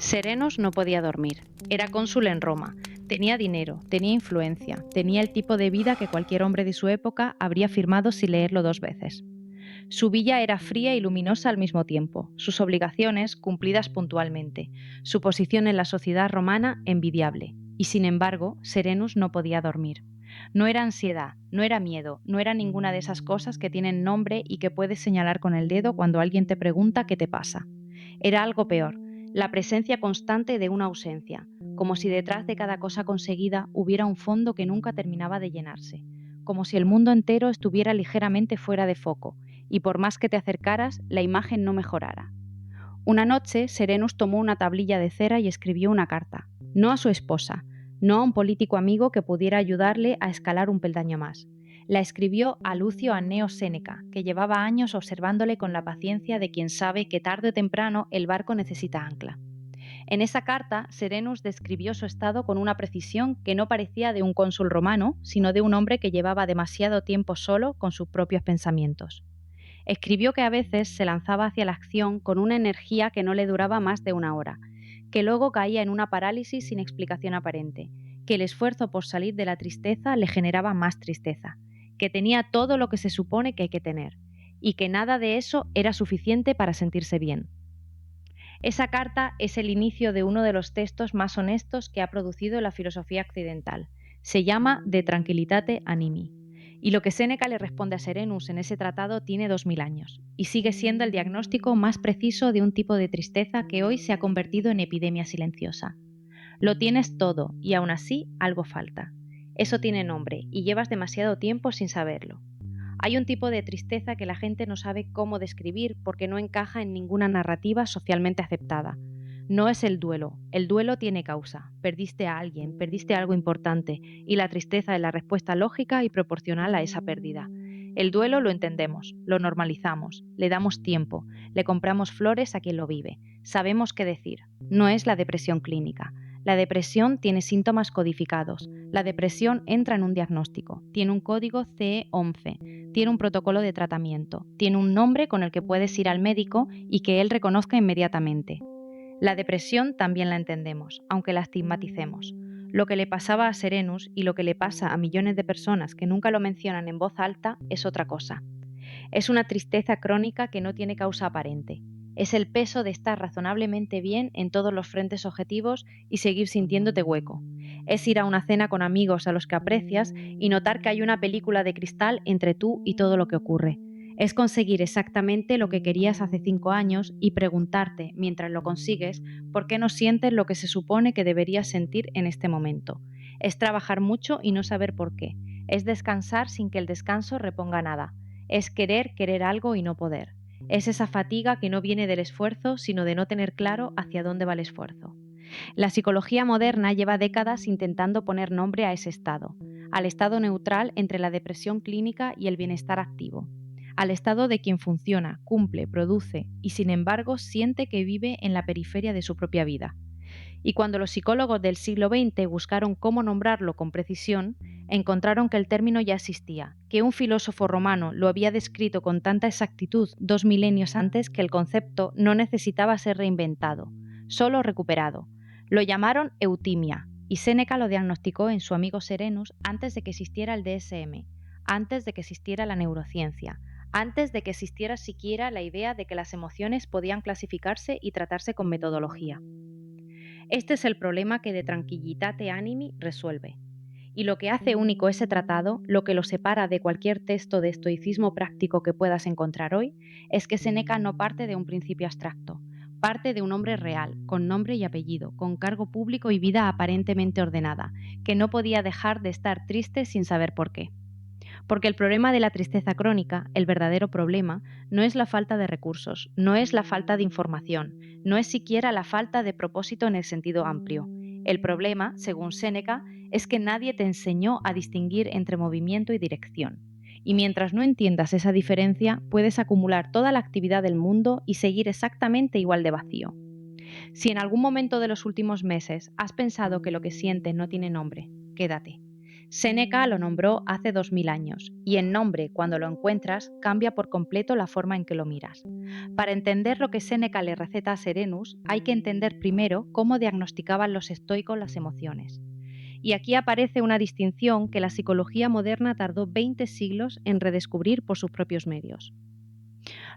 Serenus no podía dormir. Era cónsul en Roma. Tenía dinero, tenía influencia, tenía el tipo de vida que cualquier hombre de su época habría firmado sin leerlo dos veces. Su villa era fría y luminosa al mismo tiempo, sus obligaciones cumplidas puntualmente, su posición en la sociedad romana envidiable. Y sin embargo, Serenus no podía dormir. No era ansiedad, no era miedo, no era ninguna de esas cosas que tienen nombre y que puedes señalar con el dedo cuando alguien te pregunta qué te pasa. Era algo peor, la presencia constante de una ausencia, como si detrás de cada cosa conseguida hubiera un fondo que nunca terminaba de llenarse, como si el mundo entero estuviera ligeramente fuera de foco, y por más que te acercaras, la imagen no mejorara. Una noche, Serenus tomó una tablilla de cera y escribió una carta, no a su esposa, no a un político amigo que pudiera ayudarle a escalar un peldaño más. La escribió a Lucio Anneo Séneca, que llevaba años observándole con la paciencia de quien sabe que tarde o temprano el barco necesita ancla. En esa carta, Serenus describió su estado con una precisión que no parecía de un cónsul romano, sino de un hombre que llevaba demasiado tiempo solo con sus propios pensamientos. Escribió que a veces se lanzaba hacia la acción con una energía que no le duraba más de una hora, que luego caía en una parálisis sin explicación aparente, que el esfuerzo por salir de la tristeza le generaba más tristeza, que tenía todo lo que se supone que hay que tener, y que nada de eso era suficiente para sentirse bien. Esa carta es el inicio de uno de los textos más honestos que ha producido la filosofía occidental. Se llama De Tranquilitate Animi. Y lo que Séneca le responde a Serenus en ese tratado tiene 2000 años, y sigue siendo el diagnóstico más preciso de un tipo de tristeza que hoy se ha convertido en epidemia silenciosa. Lo tienes todo, y aún así algo falta. Eso tiene nombre, y llevas demasiado tiempo sin saberlo. Hay un tipo de tristeza que la gente no sabe cómo describir porque no encaja en ninguna narrativa socialmente aceptada. No es el duelo tiene causa, perdiste a alguien, perdiste algo importante, y la tristeza es la respuesta lógica y proporcional a esa pérdida. El duelo lo entendemos, lo normalizamos, le damos tiempo, le compramos flores a quien lo vive, sabemos qué decir. No es la depresión clínica. La depresión tiene síntomas codificados. La depresión entra en un diagnóstico, tiene un código CE11, tiene un protocolo de tratamiento, tiene un nombre con el que puedes ir al médico y que él reconozca inmediatamente. La depresión también la entendemos, aunque la estigmaticemos. Lo que le pasaba a Serenus y lo que le pasa a millones de personas que nunca lo mencionan en voz alta es otra cosa. Es una tristeza crónica que no tiene causa aparente. Es el peso de estar razonablemente bien en todos los frentes objetivos y seguir sintiéndote hueco. Es ir a una cena con amigos a los que aprecias y notar que hay una película de cristal entre tú y todo lo que ocurre. Es conseguir exactamente lo que querías hace 5 años y preguntarte, mientras lo consigues, por qué no sientes lo que se supone que deberías sentir en este momento. Es trabajar mucho y no saber por qué. Es descansar sin que el descanso reponga nada. Es querer algo y no poder. Es esa fatiga que no viene del esfuerzo, sino de no tener claro hacia dónde va el esfuerzo. La psicología moderna lleva décadas intentando poner nombre a ese estado, al estado neutral entre la depresión clínica y el bienestar activo, al estado de quien funciona, cumple, produce y sin embargo siente que vive en la periferia de su propia vida. Y cuando los psicólogos del siglo XX buscaron cómo nombrarlo con precisión, encontraron que el término ya existía, que un filósofo romano lo había descrito con tanta exactitud 2 milenios antes que el concepto no necesitaba ser reinventado, solo recuperado. Lo llamaron eutimia, y Séneca lo diagnosticó en su amigo Serenus antes de que existiera el DSM, antes de que existiera la neurociencia, antes de que existiera siquiera la idea de que las emociones podían clasificarse y tratarse con metodología. Este es el problema que De Tranquillitate Animi resuelve. Y lo que hace único ese tratado, lo que lo separa de cualquier texto de estoicismo práctico que puedas encontrar hoy, es que Séneca no parte de un principio abstracto, parte de un hombre real, con nombre y apellido, con cargo público y vida aparentemente ordenada, que no podía dejar de estar triste sin saber por qué. Porque el problema de la tristeza crónica, el verdadero problema, no es la falta de recursos, no es la falta de información, no es siquiera la falta de propósito en el sentido amplio. El problema, según Séneca, es que nadie te enseñó a distinguir entre movimiento y dirección. Y mientras no entiendas esa diferencia, puedes acumular toda la actividad del mundo y seguir exactamente igual de vacío. Si en algún momento de los últimos meses has pensado que lo que sientes no tiene nombre, quédate. Séneca lo nombró hace 2000 años, y el nombre, cuando lo encuentras, cambia por completo la forma en que lo miras. Para entender lo que Séneca le receta a Serenus, hay que entender primero cómo diagnosticaban los estoicos las emociones. Y aquí aparece una distinción que la psicología moderna tardó 20 siglos en redescubrir por sus propios medios.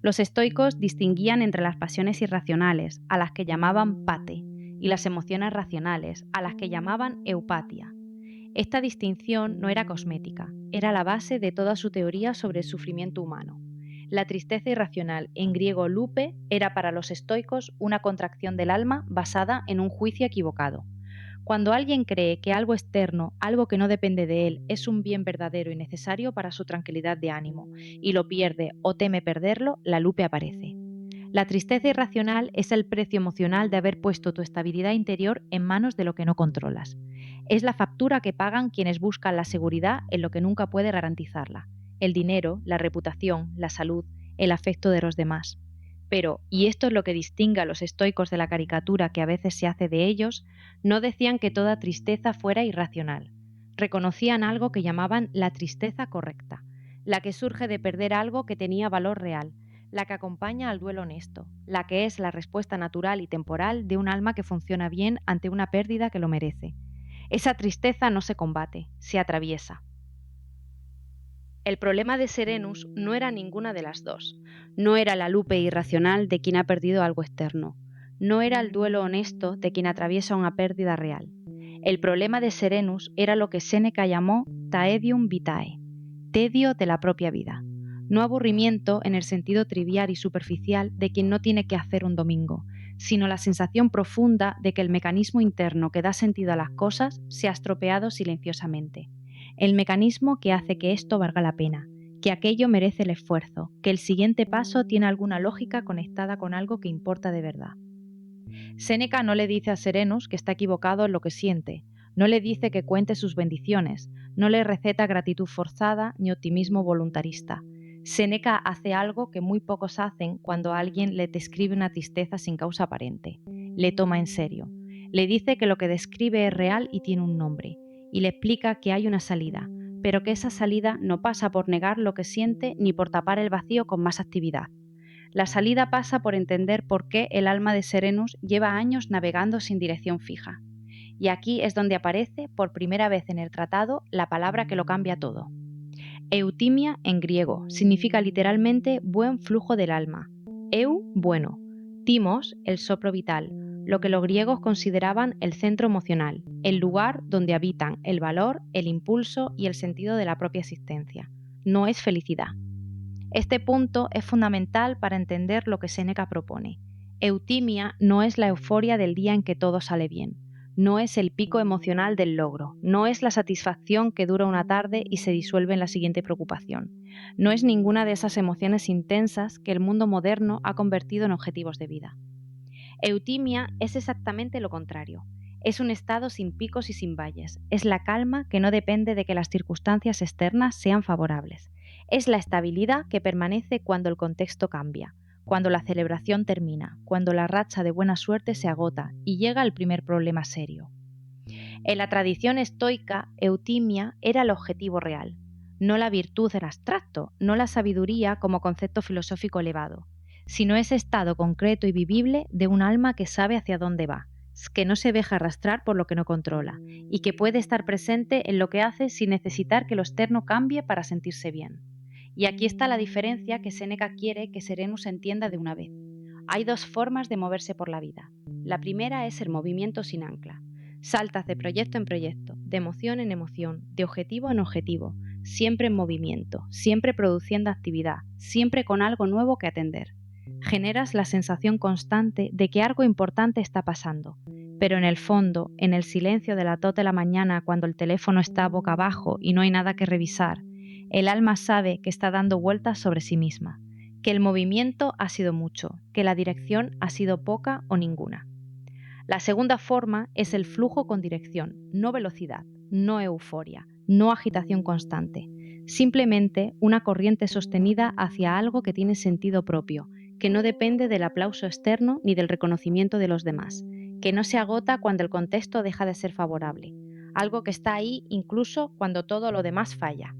Los estoicos distinguían entre las pasiones irracionales, a las que llamaban pate, y las emociones racionales, a las que llamaban eupatia. Esta distinción no era cosmética, era la base de toda su teoría sobre el sufrimiento humano. La tristeza irracional, en griego lupe, era para los estoicos una contracción del alma basada en un juicio equivocado. Cuando alguien cree que algo externo, algo que no depende de él, es un bien verdadero y necesario para su tranquilidad de ánimo, y lo pierde o teme perderlo, la lupe aparece. La tristeza irracional es el precio emocional de haber puesto tu estabilidad interior en manos de lo que no controlas. Es la factura que pagan quienes buscan la seguridad en lo que nunca puede garantizarla: el dinero, la reputación, la salud, el afecto de los demás. Pero, y esto es lo que distingue a los estoicos de la caricatura que a veces se hace de ellos, no decían que toda tristeza fuera irracional. Reconocían algo que llamaban la tristeza correcta, la que surge de perder algo que tenía valor real, la que acompaña al duelo honesto, la que es la respuesta natural y temporal de un alma que funciona bien ante una pérdida que lo merece. Esa tristeza no se combate, se atraviesa. El problema de Serenus no era ninguna de las dos. No era la lupe irracional de quien ha perdido algo externo. No era el duelo honesto de quien atraviesa una pérdida real. El problema de Serenus era lo que Séneca llamó taedium vitae, tedio de la propia vida. No aburrimiento en el sentido trivial y superficial de quien no tiene que hacer un domingo, sino la sensación profunda de que el mecanismo interno que da sentido a las cosas se ha estropeado silenciosamente. El mecanismo que hace que esto valga la pena, que aquello merece el esfuerzo, que el siguiente paso tiene alguna lógica conectada con algo que importa de verdad. Séneca no le dice a Serenus que está equivocado en lo que siente, no le dice que cuente sus bendiciones, no le receta gratitud forzada ni optimismo voluntarista. Séneca hace algo que muy pocos hacen cuando alguien le describe una tristeza sin causa aparente. Le toma en serio. Le dice que lo que describe es real y tiene un nombre, y le explica que hay una salida, pero que esa salida no pasa por negar lo que siente ni por tapar el vacío con más actividad. La salida pasa por entender por qué el alma de Serenus lleva años navegando sin dirección fija. Y aquí es donde aparece, por primera vez en el tratado, la palabra que lo cambia todo. Eutimia, en griego, significa literalmente buen flujo del alma. Eu, bueno. Timos, el soplo vital, lo que los griegos consideraban el centro emocional, el lugar donde habitan el valor, el impulso y el sentido de la propia existencia. No es felicidad. Este punto es fundamental para entender lo que Séneca propone. Eutimia no es la euforia del día en que todo sale bien, no es el pico emocional del logro, no es la satisfacción que dura una tarde y se disuelve en la siguiente preocupación, no es ninguna de esas emociones intensas que el mundo moderno ha convertido en objetivos de vida. Eutimia es exactamente lo contrario. Es un estado sin picos y sin valles. Es la calma que no depende de que las circunstancias externas sean favorables. Es la estabilidad que permanece cuando el contexto cambia, cuando la celebración termina, cuando la racha de buena suerte se agota y llega el primer problema serio. En la tradición estoica, eutimia era el objetivo real, no la virtud en abstracto, no la sabiduría como concepto filosófico elevado, sino ese estado concreto y vivible de un alma que sabe hacia dónde va, que no se deja arrastrar por lo que no controla y que puede estar presente en lo que hace sin necesitar que lo externo cambie para sentirse bien. Y aquí está la diferencia que Séneca quiere que Serenus entienda de una vez. Hay dos formas de moverse por la vida. La primera es el movimiento sin ancla. Saltas de proyecto en proyecto, de emoción en emoción, de objetivo en objetivo, siempre en movimiento, siempre produciendo actividad, siempre con algo nuevo que atender. Generas la sensación constante de que algo importante está pasando, pero en el fondo, en el silencio de las 2 de la mañana cuando el teléfono está boca abajo y no hay nada que revisar, el alma sabe que está dando vueltas sobre sí misma, que el movimiento ha sido mucho, que la dirección ha sido poca o ninguna. La segunda forma es el flujo con dirección, no velocidad, no euforia, no agitación constante, simplemente una corriente sostenida hacia algo que tiene sentido propio, que no depende del aplauso externo ni del reconocimiento de los demás, que no se agota cuando el contexto deja de ser favorable. algo que está ahí incluso cuando todo lo demás falla.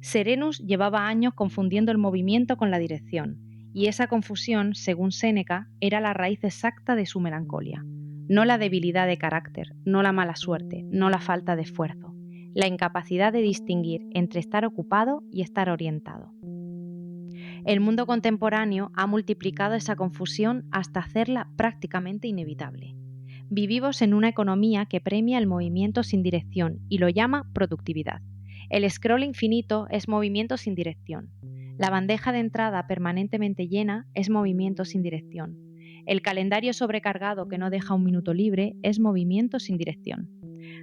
Serenus llevaba años confundiendo el movimiento con la dirección, y esa confusión, según Séneca, era la raíz exacta de su melancolía. No la debilidad de carácter, no la mala suerte, no la falta de esfuerzo, la incapacidad de distinguir entre estar ocupado y estar orientado. El mundo contemporáneo ha multiplicado esa confusión hasta hacerla prácticamente inevitable. Vivimos en una economía que premia el movimiento sin dirección y lo llama productividad. El scroll infinito es movimiento sin dirección. La bandeja de entrada permanentemente llena es movimiento sin dirección. El calendario sobrecargado que no deja un minuto libre es movimiento sin dirección.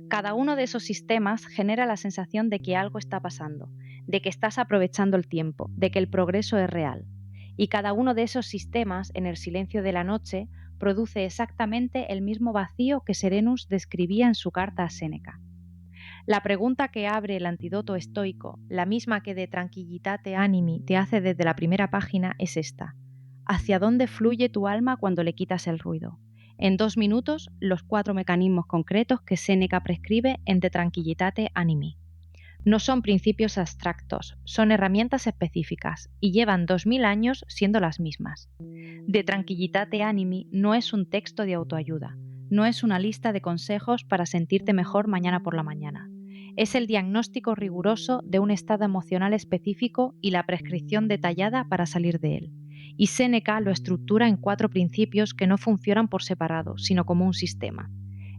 Cada uno de esos sistemas genera la sensación de que algo está pasando, de que estás aprovechando el tiempo, de que el progreso es real. Y cada uno de esos sistemas, en el silencio de la noche, produce exactamente el mismo vacío que Serenus describía en su carta a Séneca. La pregunta que abre el antídoto estoico, la misma que de Tranquillitate Animi te hace desde la primera página, es esta. ¿Hacia dónde fluye tu alma cuando le quitas el ruido? En 2 minutos, los 4 mecanismos concretos que Séneca prescribe en De Tranquillitate Animi. No son principios abstractos, son herramientas específicas y llevan 2000 años siendo las mismas. De Tranquillitate Animi no es un texto de autoayuda, no es una lista de consejos para sentirte mejor mañana por la mañana. Es el diagnóstico riguroso de un estado emocional específico y la prescripción detallada para salir de él. Y Séneca lo estructura en 4 principios que no funcionan por separado, sino como un sistema.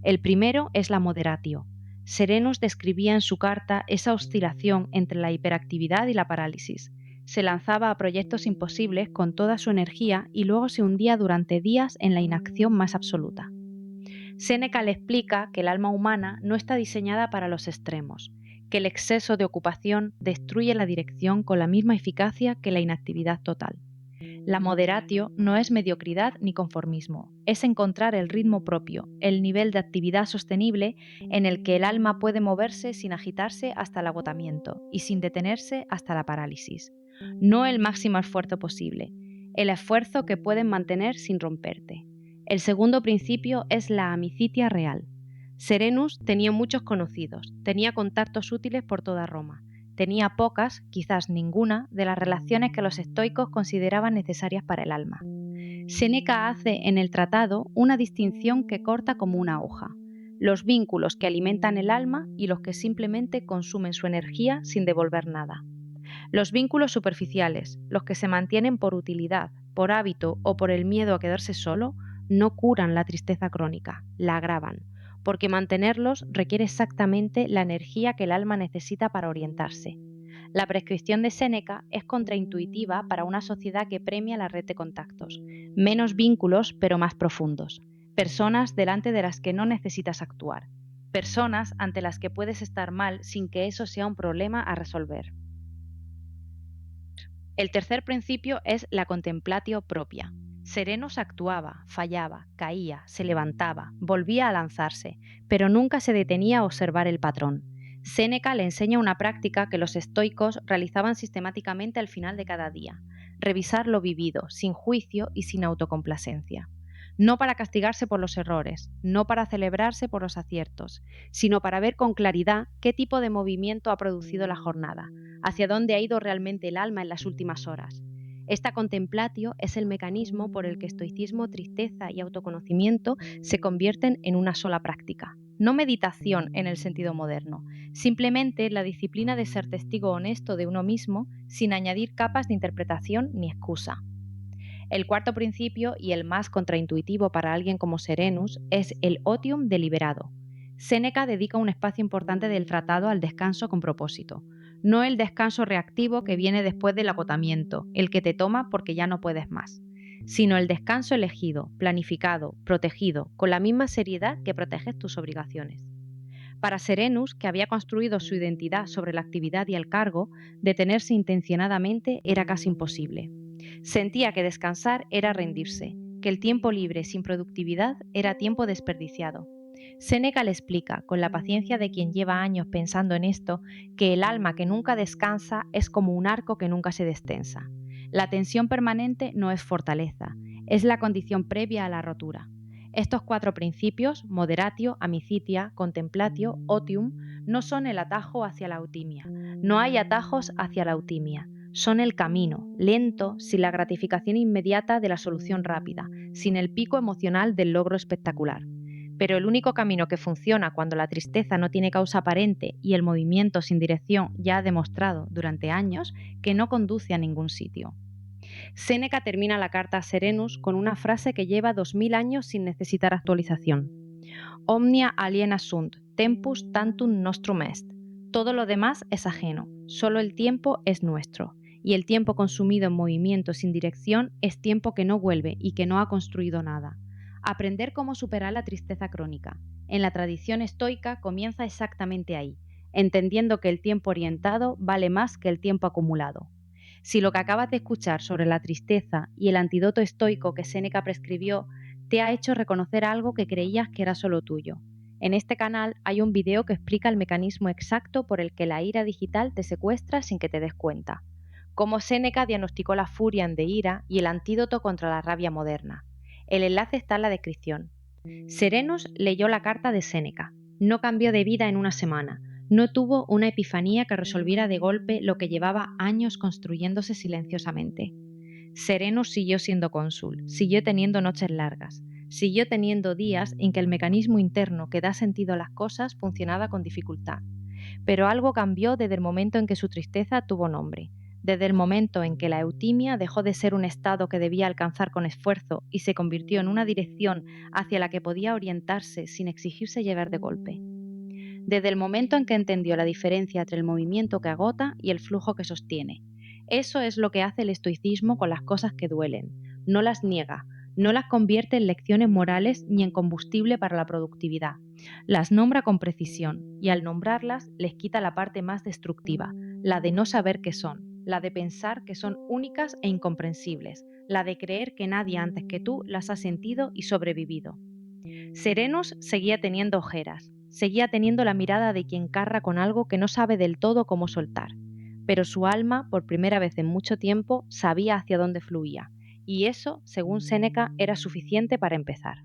El primero es la moderatio. Serenus describía en su carta esa oscilación entre la hiperactividad y la parálisis. Se lanzaba a proyectos imposibles con toda su energía y luego se hundía durante días en la inacción más absoluta. Séneca le explica que el alma humana no está diseñada para los extremos, que el exceso de ocupación destruye la dirección con la misma eficacia que la inactividad total. La moderatio no es mediocridad ni conformismo, es encontrar el ritmo propio, el nivel de actividad sostenible en el que el alma puede moverse sin agitarse hasta el agotamiento y sin detenerse hasta la parálisis. No el máximo esfuerzo posible, el esfuerzo que puedes mantener sin romperte. El segundo principio es la amicitia real. Serenus tenía muchos conocidos, tenía contactos útiles por toda Roma. Tenía pocas, quizás ninguna, de las relaciones que los estoicos consideraban necesarias para el alma. Séneca hace en el tratado una distinción que corta como una hoja: los vínculos que alimentan el alma y los que simplemente consumen su energía sin devolver nada. Los vínculos superficiales, los que se mantienen por utilidad, por hábito o por el miedo a quedarse solo, no curan la tristeza crónica, la agravan, porque mantenerlos requiere exactamente la energía que el alma necesita para orientarse. La prescripción de Séneca es contraintuitiva para una sociedad que premia la red de contactos, menos vínculos pero más profundos, personas delante de las que no necesitas actuar, personas ante las que puedes estar mal sin que eso sea un problema a resolver. El tercer principio es la contemplatio propia. Serenus actuaba, fallaba, caía, se levantaba, volvía a lanzarse, pero nunca se detenía a observar el patrón. Séneca le enseña una práctica que los estoicos realizaban sistemáticamente al final de cada día: revisar lo vivido, sin juicio y sin autocomplacencia. No para castigarse por los errores, no para celebrarse por los aciertos, sino para ver con claridad qué tipo de movimiento ha producido la jornada, hacia dónde ha ido realmente el alma en las últimas horas. Esta contemplatio es el mecanismo por el que estoicismo, tristeza y autoconocimiento se convierten en una sola práctica. No meditación en el sentido moderno, simplemente la disciplina de ser testigo honesto de uno mismo sin añadir capas de interpretación ni excusa. El cuarto principio, y el más contraintuitivo para alguien como Serenus, es el otium deliberado. Séneca dedica un espacio importante del tratado al descanso con propósito, no el descanso reactivo que viene después del agotamiento, el que te toma porque ya no puedes más, sino el descanso elegido, planificado, protegido, con la misma seriedad que proteges tus obligaciones. Para Serenus, que había construido su identidad sobre la actividad y el cargo, detenerse intencionadamente era casi imposible. Sentía que descansar era rendirse, que el tiempo libre sin productividad era tiempo desperdiciado. Séneca le explica, con la paciencia de quien lleva años pensando en esto, que el alma que nunca descansa es como un arco que nunca se destensa. La tensión permanente no es fortaleza, es la condición previa a la rotura. Estos 4 principios, moderatio, amicitia, contemplatio, otium, no son el atajo hacia la eutimia. No hay atajos hacia la eutimia. Son el camino, lento, sin la gratificación inmediata de la solución rápida, sin el pico emocional del logro espectacular. Pero el único camino que funciona cuando la tristeza no tiene causa aparente y el movimiento sin dirección ya ha demostrado durante años que no conduce a ningún sitio. Séneca termina la carta a Serenus con una frase que lleva 2000 años sin necesitar actualización. Omnia aliena sunt, tempus tantum nostrum est. Todo lo demás es ajeno, solo el tiempo es nuestro. Y el tiempo consumido en movimiento sin dirección es tiempo que no vuelve y que no ha construido nada. Aprender cómo superar la tristeza crónica. En la tradición estoica comienza exactamente ahí, entendiendo que el tiempo orientado vale más que el tiempo acumulado. Si lo que acabas de escuchar sobre la tristeza y el antídoto estoico que Séneca prescribió te ha hecho reconocer algo que creías que era solo tuyo. En este canal hay un video que explica el mecanismo exacto por el que la ira digital te secuestra sin que te des cuenta. Cómo Séneca diagnosticó la furia en de ira y el antídoto contra la rabia moderna. El enlace está en la descripción. Serenus leyó la carta de Séneca. No cambió de vida en una semana. No tuvo una epifanía que resolviera de golpe lo que llevaba años construyéndose silenciosamente. Serenus siguió siendo cónsul, siguió teniendo noches largas, siguió teniendo días en que el mecanismo interno que da sentido a las cosas funcionaba con dificultad. Pero algo cambió desde el momento en que su tristeza tuvo nombre, desde el momento en que la eutimia dejó de ser un estado que debía alcanzar con esfuerzo y se convirtió en una dirección hacia la que podía orientarse sin exigirse llevar de golpe. Desde el momento en que entendió la diferencia entre el movimiento que agota y el flujo que sostiene. Eso es lo que hace el estoicismo con las cosas que duelen. No las niega, no las convierte en lecciones morales ni en combustible para la productividad. Las nombra con precisión y al nombrarlas les quita la parte más destructiva, la de no saber qué son, la de pensar que son únicas e incomprensibles, la de creer que nadie antes que tú las ha sentido y sobrevivido. Serenus seguía teniendo ojeras, seguía teniendo la mirada de quien carga con algo que no sabe del todo cómo soltar, pero su alma, por primera vez en mucho tiempo, sabía hacia dónde fluía, y eso, según Séneca, era suficiente para empezar.